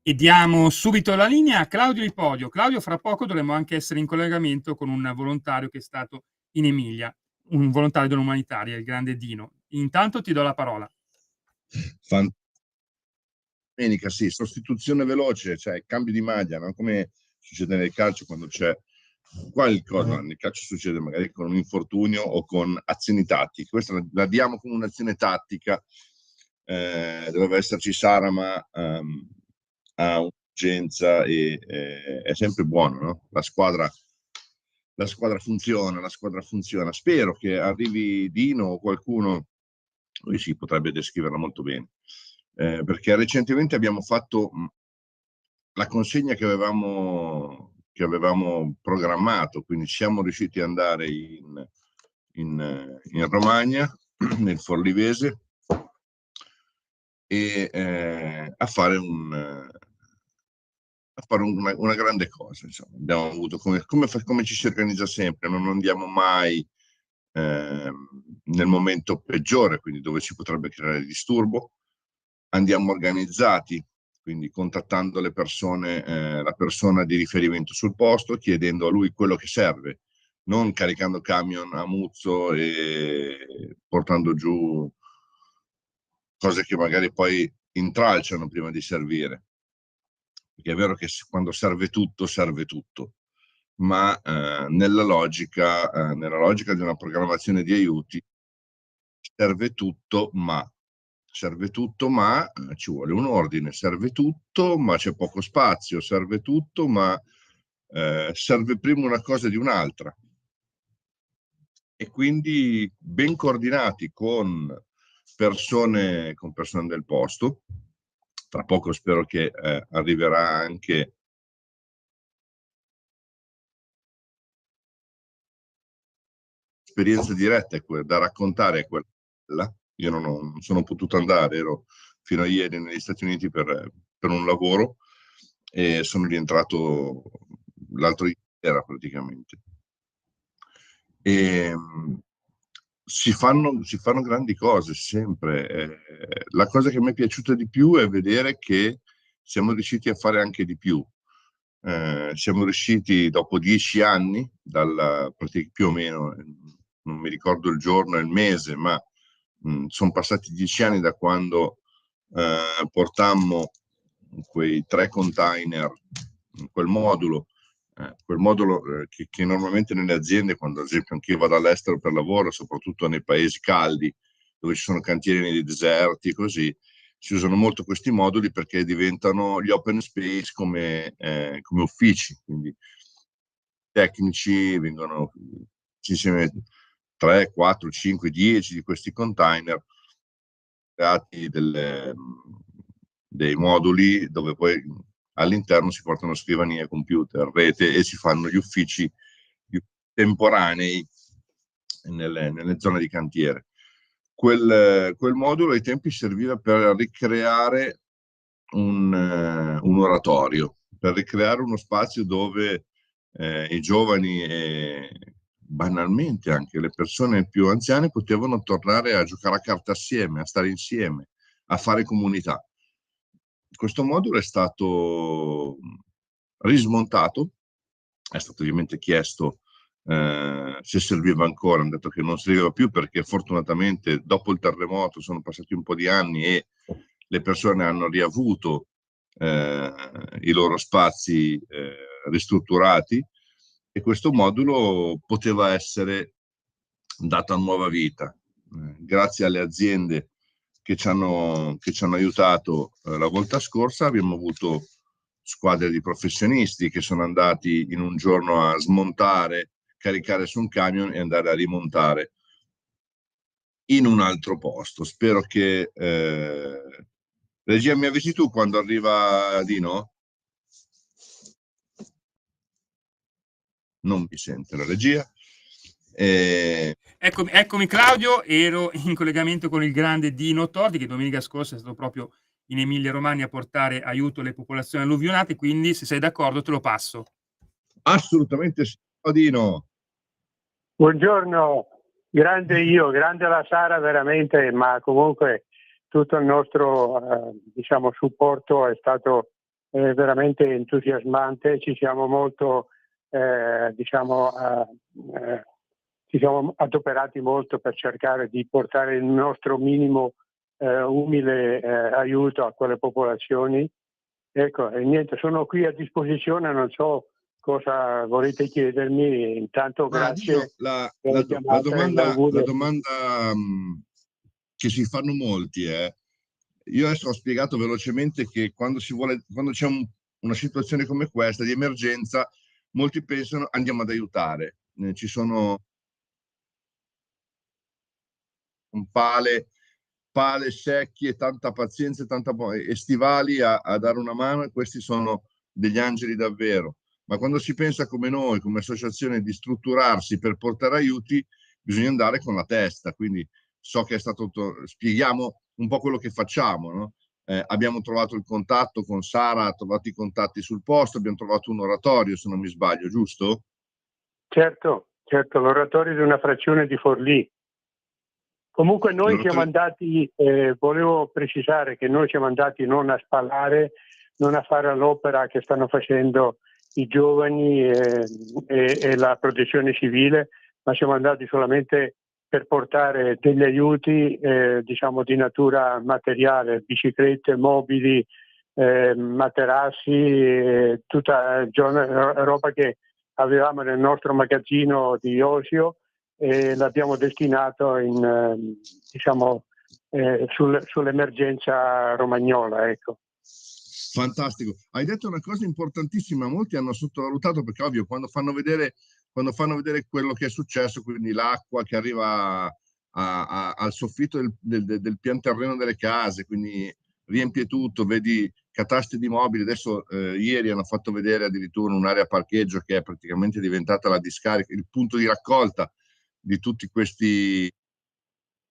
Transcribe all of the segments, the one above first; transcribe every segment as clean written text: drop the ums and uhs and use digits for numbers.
E diamo subito la linea a Claudio Di Podio. Claudio, fra poco dovremo anche essere in collegamento con un volontario che è stato in Emilia, un volontario dell'umanitaria, il grande Dino. Intanto ti do la parola. Domenica, sì, sostituzione veloce, cioè cambio di maglia, no? Come succede nel calcio quando c'è qualcosa, nel calcio succede magari con un infortunio o con azioni tattiche. Questa la diamo come un'azione tattica, doveva esserci Sara, ma ha urgenza e è sempre buono, no? La squadra funziona, Spero che arrivi Dino o qualcuno, lui sì, potrebbe descriverla molto bene, perché recentemente abbiamo fatto la consegna che avevamo programmato, quindi siamo riusciti ad andare in Romagna, nel Forlivese, e a fare una grande cosa. Insomma. Abbiamo avuto come ci si organizza sempre, non andiamo mai nel momento peggiore, quindi dove si potrebbe creare disturbo, andiamo organizzati, quindi contattando le persone, la persona di riferimento sul posto, chiedendo a lui quello che serve, non caricando camion a muzzo e portando giù cose che magari poi intralciano prima di servire. Perché è vero che quando serve tutto, ma nella logica di una programmazione di aiuti serve tutto, ma ci vuole un ordine, serve tutto, ma c'è poco spazio, serve tutto, ma serve prima una cosa di un'altra. E quindi ben coordinati con persone del posto. Tra poco spero che arriverà anche esperienza diretta da raccontare, è quella. Io non sono potuto andare, ero fino a ieri negli Stati Uniti per un lavoro e sono rientrato l'altro ieri praticamente. E si fanno grandi cose sempre. La cosa che mi è piaciuta di più è vedere che siamo riusciti a fare anche di più. Siamo riusciti dopo 10 anni, più o meno, non mi ricordo il giorno e il mese, ma sono passati 10 anni da quando portammo quei 3 container, quel modulo che normalmente nelle aziende, quando ad esempio anche io vado all'estero per lavoro, soprattutto nei paesi caldi, dove ci sono cantieri nei deserti, così, si usano molto questi moduli perché diventano gli open space come uffici, quindi tecnici vengono insieme 3, 4, 5, 10 di questi container creati dei moduli dove poi all'interno si portano scrivanie, computer, rete e si fanno gli uffici temporanei nelle zone di cantiere. Quel modulo ai tempi serviva per ricreare un oratorio, per ricreare uno spazio dove i giovani e banalmente anche le persone più anziane potevano tornare a giocare a carte assieme, a stare insieme, a fare comunità. Questo modulo è stato rismontato, è stato ovviamente chiesto se serviva ancora, hanno detto che non serviva più perché fortunatamente dopo il terremoto sono passati un po' di anni e le persone hanno riavuto i loro spazi ristrutturati e questo modulo poteva essere dato a nuova vita grazie alle aziende che ci hanno aiutato la volta scorsa. Abbiamo avuto squadre di professionisti che sono andati in un giorno a smontare, caricare su un camion e andare a rimontare in un altro posto. Spero che regia, mi avvisi tu quando arriva Dino? Non mi sente la regia. Eccomi Claudio, ero in collegamento con il grande Dino Tordi che domenica scorsa è stato proprio in Emilia Romagna a portare aiuto alle popolazioni alluvionate, quindi se sei d'accordo te lo passo. Assolutamente sì, Dino. Buongiorno, grande io, grande la Sara veramente, ma comunque tutto il nostro diciamo, supporto è stato veramente entusiasmante. Ci siamo molto diciamo, ci siamo adoperati molto per cercare di portare il nostro minimo umile aiuto a quelle popolazioni. Ecco, e niente, sono qui a disposizione, non so cosa volete chiedermi. Intanto grazie per la chiamata e l'augurio. La domanda che si fanno molti è, io adesso ho spiegato velocemente che quando c'è una situazione come questa di emergenza, molti pensano andiamo ad aiutare. Ci sono un pale, secchi e tanta pazienza e stivali a dare una mano, e questi sono degli angeli davvero. Ma quando si pensa come noi, come associazione, di strutturarsi per portare aiuti, bisogna andare con la testa. Quindi so che è stato, spieghiamo un po' quello che facciamo, no? Abbiamo trovato il contatto con Sara, ha trovato i contatti sul posto, abbiamo trovato un oratorio, se non mi sbaglio, giusto? Certo, l'oratorio di una frazione di Forlì. Comunque noi siamo andati, volevo precisare che noi siamo andati non a spalare, non a fare l'opera che stanno facendo i giovani e la protezione civile, ma siamo andati solamente per portare degli aiuti diciamo di natura materiale, biciclette, mobili, materassi, tutta roba che avevamo nel nostro magazzino di Osio, e l'abbiamo destinato diciamo, sull'emergenza romagnola. Ecco. Fantastico. Hai detto una cosa importantissima, molti hanno sottovalutato, perché ovvio, quando fanno vedere quello che è successo, quindi l'acqua che arriva al soffitto del pian terreno delle case, quindi riempie tutto, vedi cataste di mobili. Adesso ieri hanno fatto vedere addirittura un'area parcheggio che è praticamente diventata la discarica, il punto di raccolta di tutti questi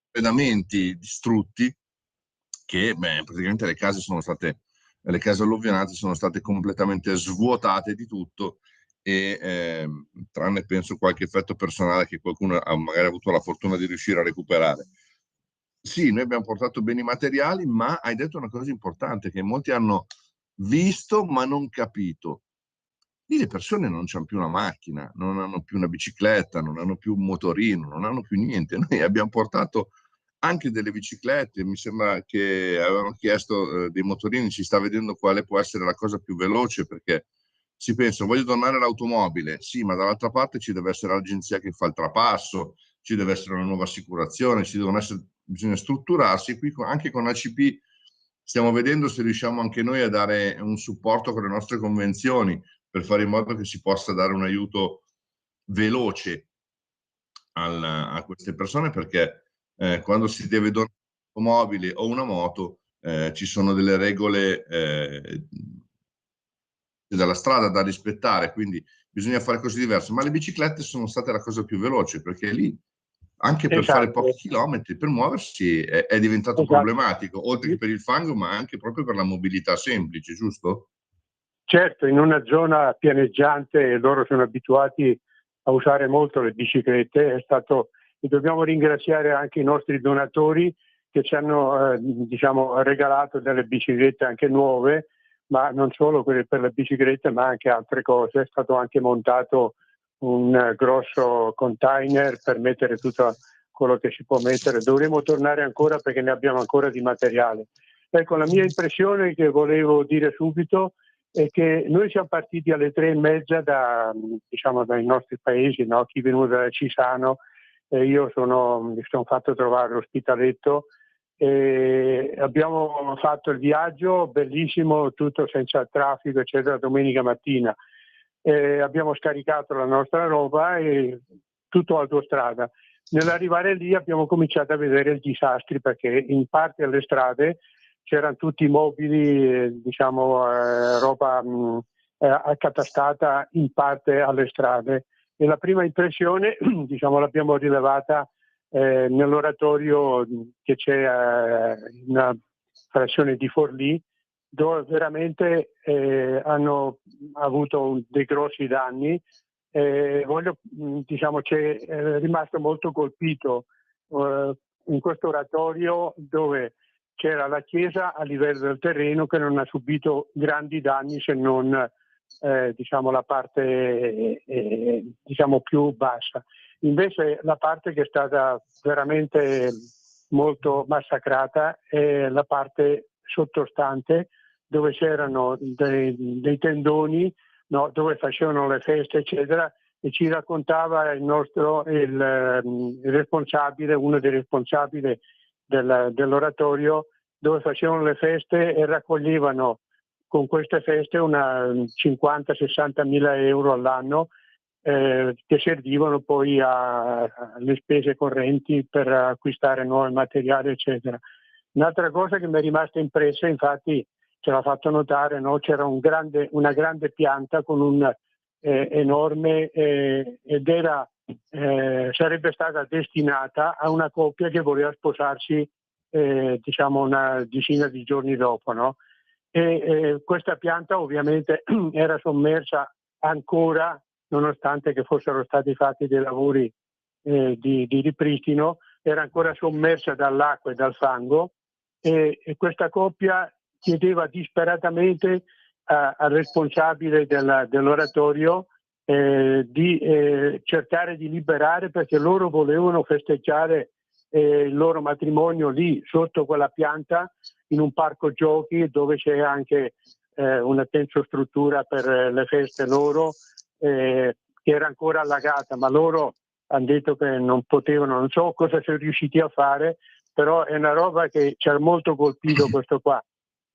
pedamenti distrutti, che praticamente le case alluvionate sono state completamente svuotate di tutto, e tranne penso qualche effetto personale che qualcuno ha magari avuto la fortuna di riuscire a recuperare. Sì, noi abbiamo portato beni materiali, ma hai detto una cosa importante che molti hanno visto ma non capito. Lì le persone non hanno più una macchina, non hanno più una bicicletta, non hanno più un motorino, non hanno più niente. Noi abbiamo portato anche delle biciclette, mi sembra che avevano chiesto dei motorini, si sta vedendo quale può essere la cosa più veloce, perché si pensa, voglio donare l'automobile, sì, ma dall'altra parte ci deve essere l'agenzia che fa il trapasso, ci deve essere una nuova assicurazione, bisogna strutturarsi. Qui anche con ACP stiamo vedendo se riusciamo anche noi a dare un supporto con le nostre convenzioni, per fare in modo che si possa dare un aiuto veloce a queste persone, perché quando si deve donare un automobile o una moto ci sono delle regole della strada da rispettare, quindi bisogna fare cose diverse. Ma le biciclette sono state la cosa più veloce, perché lì anche per fare pochi chilometri, per muoversi è diventato problematico, oltre che per il fango, ma anche proprio per la mobilità semplice, giusto? Certo, in una zona pianeggiante loro sono abituati a usare molto le biciclette. E dobbiamo ringraziare anche i nostri donatori che ci hanno diciamo, regalato delle biciclette anche nuove, ma non solo quelle per le biciclette, ma anche altre cose. È stato anche montato un grosso container per mettere tutto quello che si può mettere. Dovremo tornare ancora perché ne abbiamo ancora di materiale. Ecco, la mia impressione che volevo dire subito è che noi siamo partiti alle 3:30 diciamo, dai nostri paesi, no? Chi è venuto da Cisano, io mi sono fatto trovare l'ospitaletto, e abbiamo fatto il viaggio bellissimo, tutto senza traffico, eccetera, domenica mattina. Abbiamo scaricato la nostra roba e tutto autostrada. Nell'arrivare lì abbiamo cominciato a vedere i disastri, perché in parte alle strade c'erano tutti i mobili, diciamo, roba accatastata in parte alle strade. E la prima impressione, diciamo, l'abbiamo rilevata nell'oratorio che c'è in una frazione di Forlì, dove veramente hanno avuto dei grossi danni. Diciamo, c'è rimasto molto colpito in questo oratorio, dove c'era la chiesa a livello del terreno che non ha subito grandi danni, se non diciamo la parte diciamo più bassa. Invece la parte che è stata veramente molto massacrata è la parte sottostante, dove c'erano dei tendoni, no, dove facevano le feste eccetera, e ci raccontava il responsabile, uno dei responsabili dell'oratorio, dove facevano le feste e raccoglievano con queste feste una 50-60 mila euro all'anno, che servivano poi alle spese correnti per acquistare nuovi materiali eccetera. Un'altra cosa che mi è rimasta impressa, infatti ce l'ha fatto notare, no? C'era una grande pianta con un enorme ed sarebbe stata destinata a una coppia che voleva sposarsi diciamo una decina di giorni dopo, no? E questa pianta ovviamente era sommersa ancora, nonostante che fossero stati fatti dei lavori di ripristino, era ancora sommersa dall'acqua e dal fango, e questa coppia chiedeva disperatamente al responsabile dell'oratorio di cercare di liberare, perché loro volevano festeggiare il loro matrimonio lì sotto quella pianta, in un parco giochi dove c'è anche una tensostruttura per le feste loro, che era ancora allagata, ma loro hanno detto che non potevano, non so cosa sono riusciti a fare, però è una roba che ci ha molto colpito questo qua.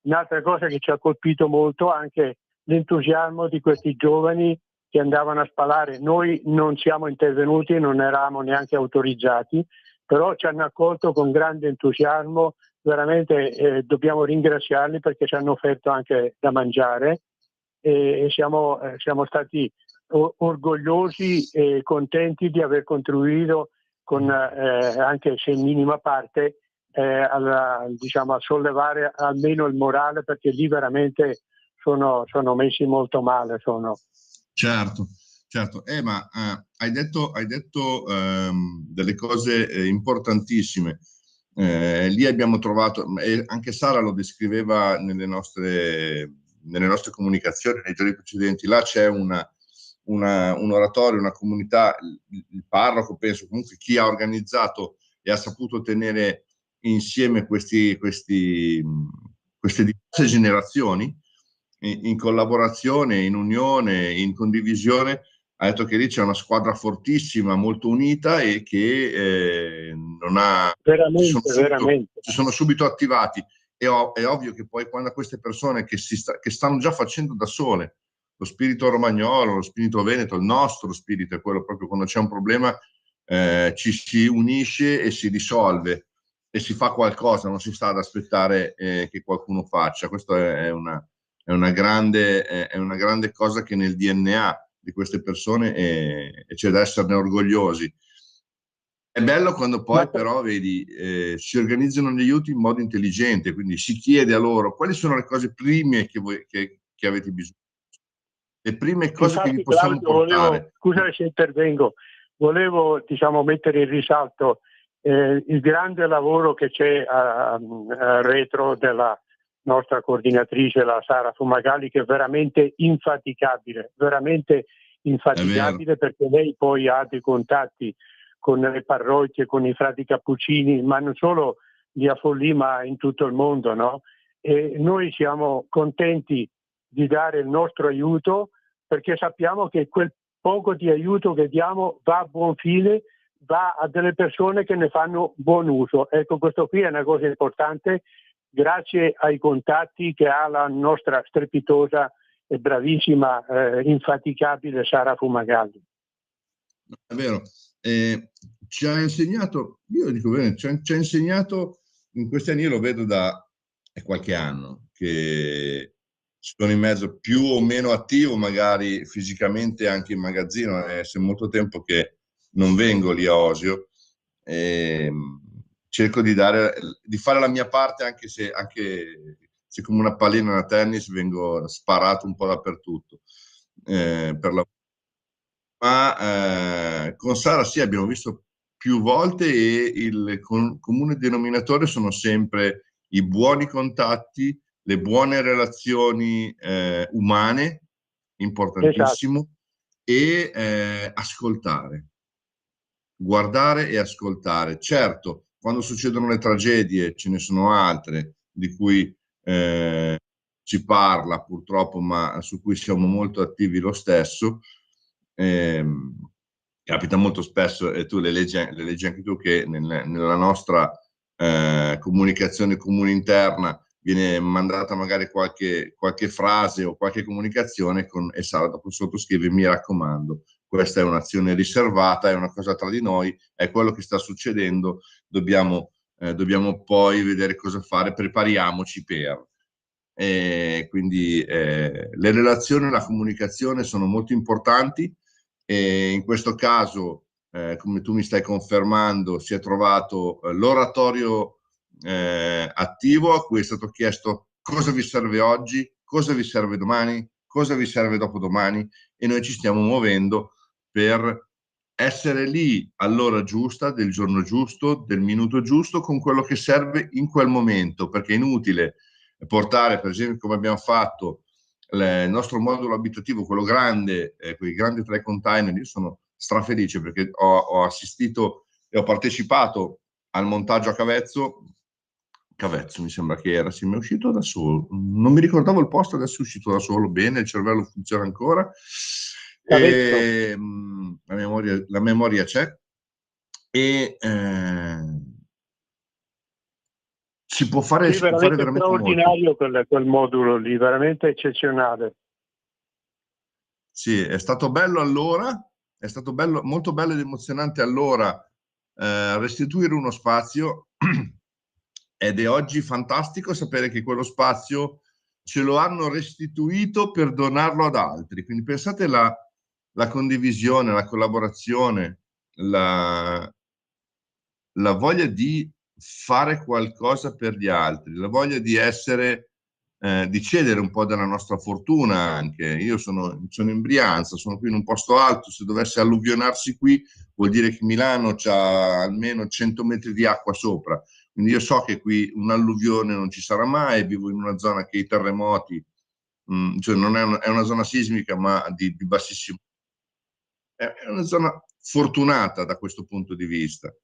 Un'altra cosa che ci ha colpito molto anche l'entusiasmo di questi giovani che andavano a spalare. Noi non siamo intervenuti, non eravamo neanche autorizzati, però ci hanno accolto con grande entusiasmo, veramente dobbiamo ringraziarli perché ci hanno offerto anche da mangiare, e siamo stati orgogliosi e contenti di aver contribuito con anche se in minima parte diciamo, a sollevare almeno il morale, perché lì veramente sono messi molto male. Certo. Ma hai detto delle cose importantissime. Lì abbiamo trovato, e anche Sara lo descriveva nelle nostre comunicazioni nei giorni precedenti, là c'è un oratorio, una comunità, il parroco, penso, comunque chi ha organizzato e ha saputo tenere insieme queste diverse generazioni in collaborazione, in unione, in condivisione. Ha detto che lì c'è una squadra fortissima, molto unita, e che non ha si sono subito attivati. È ovvio che poi quando queste persone che stanno già facendo da sole, lo spirito romagnolo, lo spirito veneto, il nostro spirito è quello proprio, quando c'è un problema ci si unisce e si risolve e si fa qualcosa, non si sta ad aspettare che qualcuno faccia. Questo è una grande cosa che nel DNA di queste persone e c'è da esserne orgogliosi. È bello quando poi però vedi si organizzano gli aiuti in modo intelligente, quindi si chiede a loro quali sono le cose prime che avete bisogno, le prime cose che vi possiamo portare. Scusa se intervengo, volevo diciamo mettere in risalto il grande lavoro che c'è retro della nostra coordinatrice, la Sara Fumagalli, che è veramente infaticabile, perché lei poi ha dei contatti con le parrocchie, con i frati cappuccini, ma non solo di Affolì, ma in tutto il mondo, no? E noi siamo contenti di dare il nostro aiuto, perché sappiamo che quel poco di aiuto che diamo va a buon fine, va a delle persone che ne fanno buon uso. Ecco, questo qui è una cosa importante, grazie ai contatti che ha la nostra strepitosa e bravissima, infaticabile Sara Fumagalli. È vero. Ci ha insegnato, io dico bene, ci ha insegnato in questi anni, io lo vedo da qualche anno, che sono in mezzo, più o meno attivo magari fisicamente anche in magazzino, è molto tempo che non vengo lì a Osio, cerco di fare la mia parte, anche se come una pallina da tennis vengo sparato un po' dappertutto ma con Sara sì, abbiamo visto più volte, e il comune denominatore sono sempre i buoni contatti, le buone relazioni umane, importantissimo, e ascoltare, guardare e ascoltare. Certo, quando succedono le tragedie ce ne sono altre di cui si parla purtroppo, ma su cui siamo molto attivi lo stesso. Capita molto spesso, e tu le leggi anche tu, che nella nostra comunicazione comune interna viene mandata magari qualche frase o qualche comunicazione e Sara dopo sottoscrive: mi raccomando, questa è un'azione riservata, è una cosa tra di noi, è quello che sta succedendo, dobbiamo poi vedere cosa fare, prepariamoci per. Quindi le relazioni e la comunicazione sono molto importanti, e in questo caso, come tu mi stai confermando, si è trovato l'oratorio attivo, a cui è stato chiesto cosa vi serve oggi, cosa vi serve domani, cosa vi serve dopodomani, e noi ci stiamo muovendo per essere lì all'ora giusta, del giorno giusto, del minuto giusto, con quello che serve in quel momento, perché è inutile portare, per esempio, come abbiamo fatto, il nostro modulo abitativo, quello grande, quei grandi 3 container. Io sono strafelice perché ho assistito e ho partecipato al montaggio a Cavezzo, mi sembra che era, sì, mi è uscito da solo, non mi ricordavo il posto, adesso è uscito da solo, bene, il cervello funziona ancora, e, la memoria c'è, e si può fare, sì, veramente straordinario molto. quel modulo lì, veramente eccezionale. Sì, è stato bello allora, è stato bello, molto bello ed emozionante allora restituire uno spazio, ed è oggi fantastico sapere che quello spazio ce lo hanno restituito per donarlo ad altri. Quindi pensate la condivisione, la collaborazione, la voglia di fare qualcosa per gli altri, la voglia di essere, di cedere un po' della nostra fortuna anche. Io sono in Brianza, sono qui in un posto alto, se dovesse alluvionarsi qui vuol dire che Milano c'ha almeno 100 metri di acqua sopra, quindi io so che qui un'alluvione non ci sarà mai, vivo in una zona che i terremoti, cioè non è una zona sismica, ma di bassissimo, è una zona fortunata da questo punto di vista.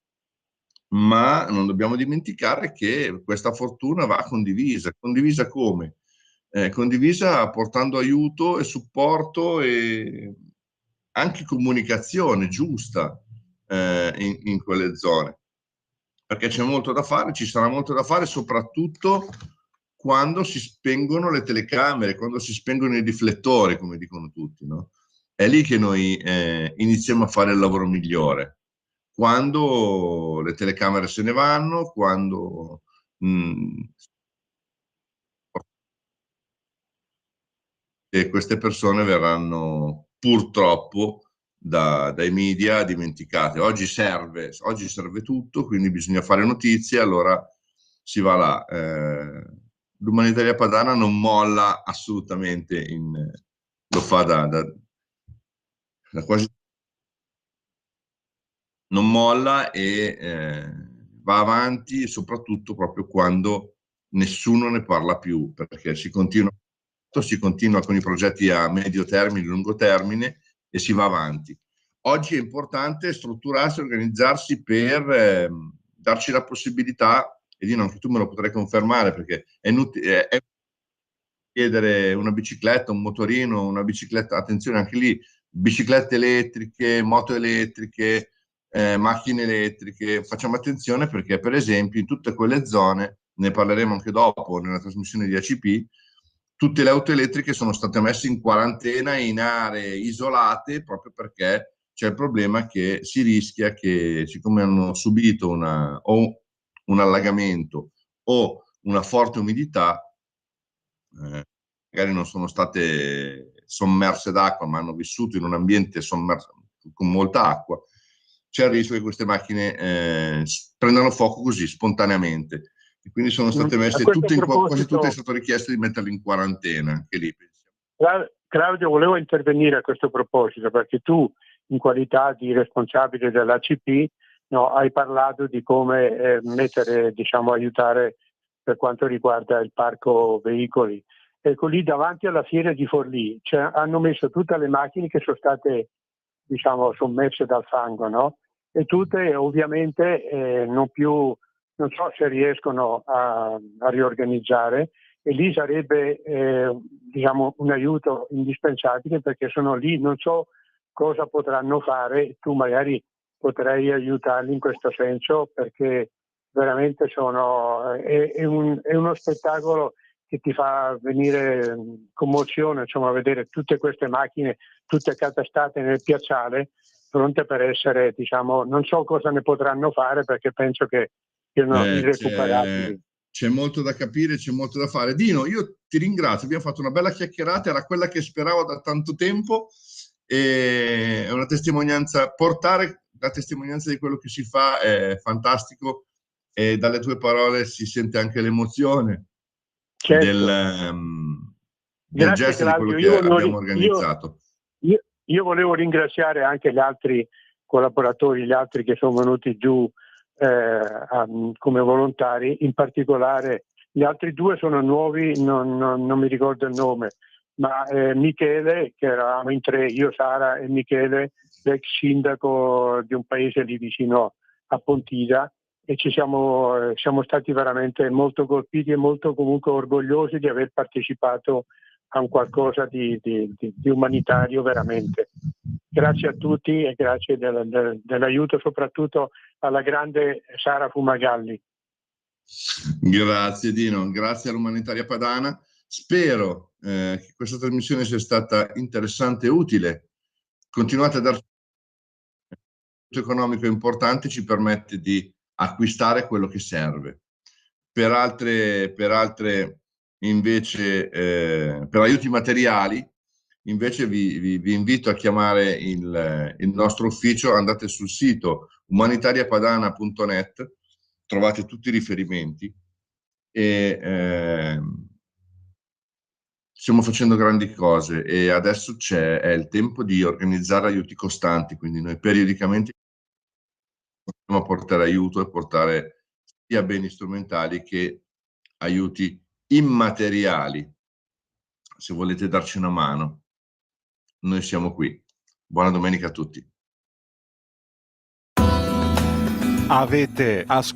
Ma non dobbiamo dimenticare che questa fortuna va condivisa. Condivisa come? Condivisa portando aiuto e supporto e anche comunicazione giusta in quelle zone. Perché c'è molto da fare, ci sarà molto da fare, soprattutto quando si spengono le telecamere, quando si spengono i riflettori, come dicono tutti, no? È lì che noi iniziamo a fare il lavoro migliore. Quando le telecamere se ne vanno, quando queste persone verranno purtroppo dai media dimenticate. Oggi serve tutto, quindi bisogna fare notizie, allora si va là. L'Umanitaria Padana non molla assolutamente, lo fa da quasi, non molla, e va avanti, soprattutto proprio quando nessuno ne parla più, perché si continua con i progetti a medio termine, lungo termine, e si va avanti. Oggi è importante strutturarsi, organizzarsi per darci la possibilità, e Dino, anche tu me lo potrai confermare, perché è inutile chiedere una bicicletta, un motorino, una bicicletta, attenzione anche lì, biciclette elettriche, moto elettriche, macchine elettriche. Facciamo attenzione, perché per esempio in tutte quelle zone, ne parleremo anche dopo nella trasmissione di ACP, tutte le auto elettriche sono state messe in quarantena in aree isolate, proprio perché c'è il problema che si rischia che, siccome hanno subito o un allagamento o una forte umidità, magari non sono state sommerse d'acqua, ma hanno vissuto in un ambiente sommerso con molta acqua, c'è il rischio che queste macchine prendano fuoco così spontaneamente. E quindi sono state messe quasi tutte, è stato richiesto di metterle in quarantena, anche lì. Claudio, volevo intervenire a questo proposito, perché tu, in qualità di responsabile dell'ACP, hai parlato di come aiutare per quanto riguarda il parco veicoli. Ecco, lì davanti alla fiera di Forlì hanno messo tutte le macchine che sono state, diciamo, sommesse dal fango, no? E tutte ovviamente non so se riescono a riorganizzare, e lì sarebbe diciamo un aiuto indispensabile, perché sono lì, non so cosa potranno fare, tu magari potrai aiutarli in questo senso, perché veramente è uno spettacolo che ti fa venire commozione, insomma, vedere tutte queste macchine, tutte accastate nel piazzale, pronte per essere, diciamo, non so cosa ne potranno fare, perché penso che siano irrecuperabili. C'è molto da capire, c'è molto da fare. Dino, io ti ringrazio, abbiamo fatto una bella chiacchierata, era quella che speravo da tanto tempo, e è una testimonianza, portare la testimonianza di quello che si fa è fantastico, e dalle tue parole si sente anche l'emozione. Certo. Del gesto, Claudio, di quello che abbiamo organizzato. Io volevo ringraziare anche gli altri collaboratori, gli altri che sono venuti giù come volontari, in particolare gli altri due sono nuovi, non mi ricordo il nome, ma Michele, che eravamo in tre, io, Sara e Michele, l'ex sindaco di un paese lì vicino a Pontida, e siamo stati veramente molto colpiti e molto comunque orgogliosi di aver partecipato a un qualcosa di umanitario veramente. Grazie a tutti e grazie dell'aiuto, soprattutto alla grande Sara Fumagalli. Grazie Dino, grazie all'Umanitaria Padana. Spero che questa trasmissione sia stata interessante e utile. Continuate a darci un economico importante, ci permette di acquistare quello che serve. Per altre invece, per aiuti materiali, invece vi invito a chiamare il nostro ufficio. Andate sul sito umanitariapadana.net, trovate tutti i riferimenti, e stiamo facendo grandi cose, e adesso è il tempo di organizzare aiuti costanti, quindi noi periodicamente possiamo portare aiuto e portare sia beni strumentali che aiuti immateriali. Se volete darci una mano, noi siamo qui. Buona domenica a tutti. Avete ascoltato